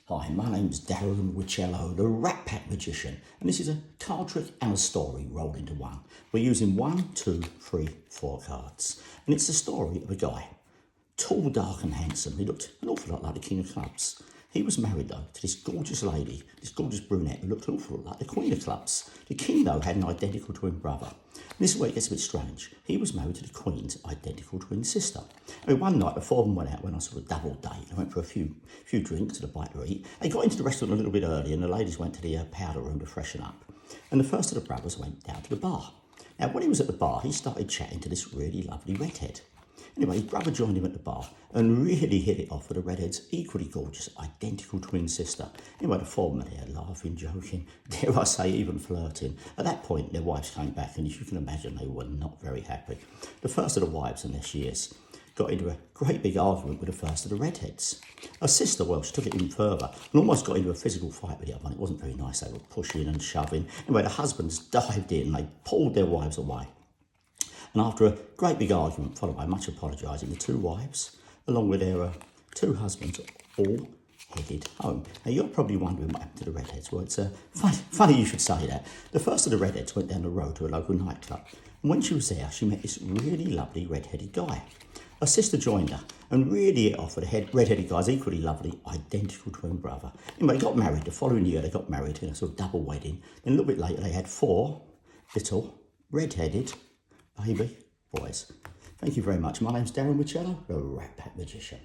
Hi, my name's Darren Whichello, the Rat Pack Magician, and this is a card trick and a story rolled into one. We're using 1, 2, 3, 4 cards, and it's the story of a guy, tall, dark and handsome. He looked an awful lot like the King of Clubs. He was married, though, to this gorgeous lady, this gorgeous brunette who looked an awful lot like the Queen of Clubs. The King, though, had an identical twin brother. And this is where it gets a bit strange. He was married to the Queen's identical twin sister. I mean, one night, the four of them went out, went on sort of a double date. They went for a few drinks and a bite to eat. They got into the restaurant a little bit early, and the ladies went to the powder room to freshen up. And the first of the brothers went down to the bar. Now, when he was at the bar, he started chatting to this really lovely redhead. Anyway, his brother joined him at the bar and really hit it off with the Redheads' equally gorgeous, identical twin sister. Anyway, the four of them there laughing, joking, dare I say, even flirting. At that point, their wives came back, and as you can imagine, they were not very happy. The first of the wives, and there she is, got into a great big argument with the first of the Redheads. Her sister, well, she took it even further and almost got into a physical fight with the other one. It wasn't very nice. They were pushing and shoving. Anyway, the husbands dived in and they pulled their wives away. And after a great big argument, followed by much apologising, the two wives, along with their two husbands, all headed home. Now, you're probably wondering what happened to the Redheads. Well, it's funny you should say that. The first of the Redheads went down the road to a local nightclub. And when she was there, she met this really lovely red-headed guy. Her sister joined her and really hit off with the red-headed guy's equally lovely, identical twin brother. Anyway, they got married. The following year, they got married in a sort of double wedding. Then a little bit later, they had 4 little red-headed baby boys. Thank you very much. My name's Darren Whichello, the Rat Pack Magician.